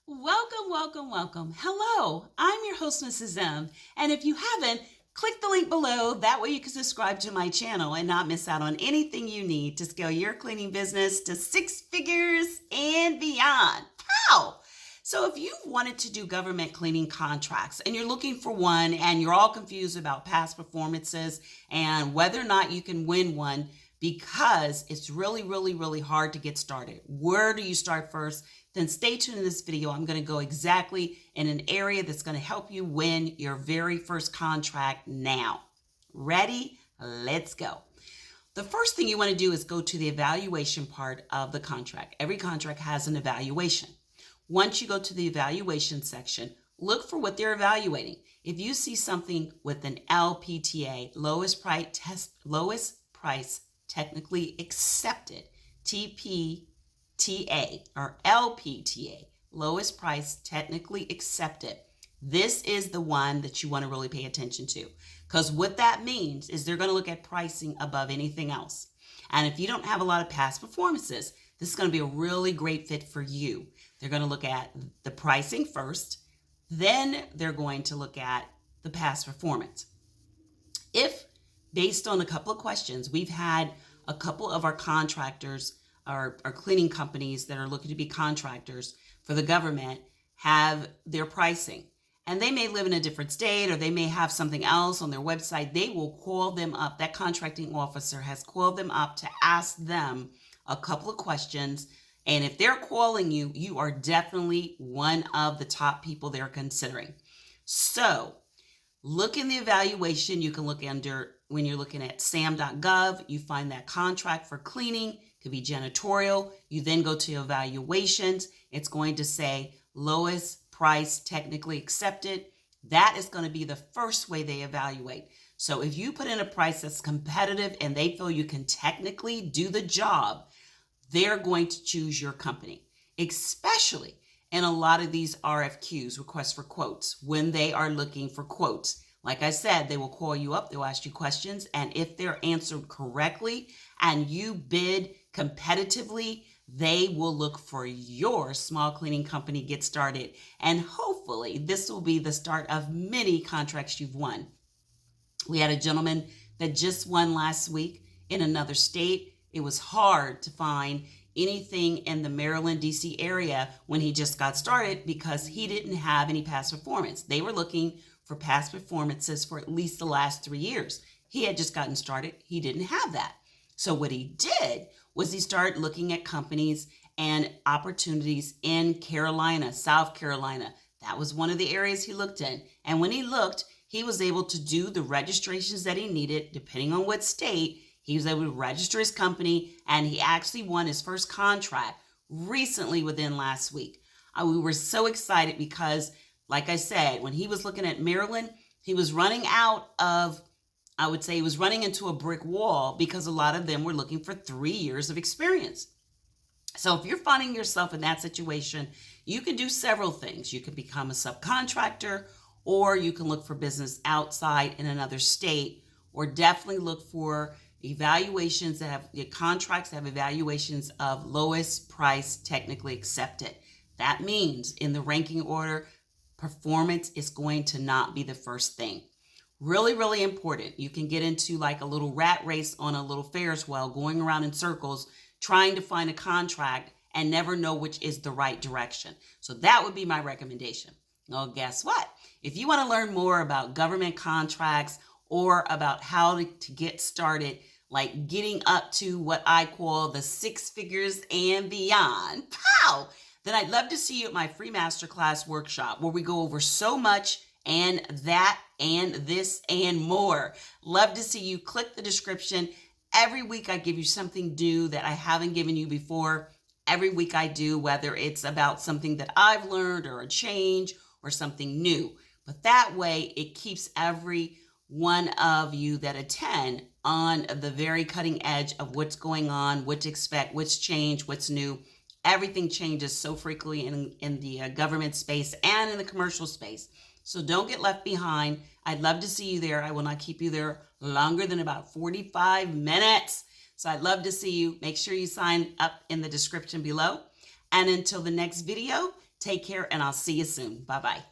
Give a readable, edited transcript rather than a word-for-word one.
Welcome, welcome, welcome. Hello, I'm your host, Mrs. M. And if you haven't, click the link below. That way you can subscribe to my channel and not miss out on anything you need to scale your cleaning business to 6 figures and beyond. Pow! So if you've wanted to do government cleaning contracts and you're looking for one and you're all confused about past performances and whether or not you can win one because it's really hard to get started. Where do you start first? Then stay tuned in this video. I'm going to go exactly in an area that's going to help you win your very first contract now. Ready? Let's go. The first thing you want to do is go to the evaluation part of the contract. Every contract has an evaluation. Once you go to the evaluation section, look for what they're evaluating. If you see something with an LPTA, lowest price technically accepted, TPTA or LPTA, lowest price technically accepted, this is the one that you want to really pay attention to, because what that means is they're going to look at pricing above anything else. And if you don't have a lot of past performances, this is going to be a really great fit for you. They're going to look at the pricing first, then they're going to look at the past performance. If based on a couple of questions, we've had a couple of our contractors, our cleaning companies that are looking to be contractors for the government, have their pricing. And they may live in a different state or they may have something else on their website. They will call them up. That contracting officer has called them up to ask them a couple of questions. And if they're calling you, you are definitely one of the top people they're considering. So look in the evaluation. You can look under, when you're looking at sam.gov, you find that contract for cleaning, could be janitorial. You then go to evaluations. It's going to say lowest price technically accepted. That is going to be the first way they evaluate. So if you put in a price that's competitive and they feel you can technically do the job, they're going to choose your company, especially in a lot of these RFQs, requests for quotes, when they are looking for quotes. Like I said, they will call you up, they'll ask you questions, and if they're answered correctly and you bid competitively, they will look for your small cleaning company get started. And hopefully this will be the start of many contracts you've won. We had a gentleman that just won last week in another state. It was hard to find anything in the Maryland, DC area when he just got started because he didn't have any past performance. They were looking for past performances for at least the last 3 years. He had just gotten started. He didn't have that. So what he did was he started looking at companies and opportunities in Carolina, South Carolina. That was one of the areas he looked in. And when he looked, he was able to do the registrations that he needed, depending on what state. He was able to register his company, and he actually won his first contract recently within last week. We were so excited because, like I said, when he was looking at Maryland, he was running out of, I would say he was running into a brick wall because a lot of them were looking for 3 years of experience. So if you're finding yourself in that situation, you can do several things. You can become a subcontractor, or you can look for business outside in another state, or definitely look for evaluations that have contracts that have evaluations of lowest price technically accepted. That means in the ranking order, performance is going to not be the first thing. Really important. You can get into like a little rat race on a little Ferris wheel, going around in circles, trying to find a contract and never know which is the right direction. So that would be my recommendation. Well, guess what? If you want to learn more about government contracts or about how to get started, like getting up to what I call the 6 figures and beyond, pow, then I'd love to see you at my free masterclass workshop where we go over so much and that and this and more. Love to see you. Click the description. Every week I give you something new that I haven't given you before. Every week I do, whether it's about something that I've learned or a change or something new. But that way it keeps every one of you that attend on the very cutting edge of what's going on, what to expect, what's changed, what's new. Everything changes so frequently in the government space and in the commercial space. So don't get left behind. I'd love to see you there. I will not keep you there longer than about 45 minutes. So I'd love to see you. Make sure you sign up in the description below. And until the next video, take care and I'll see you soon. Bye-bye.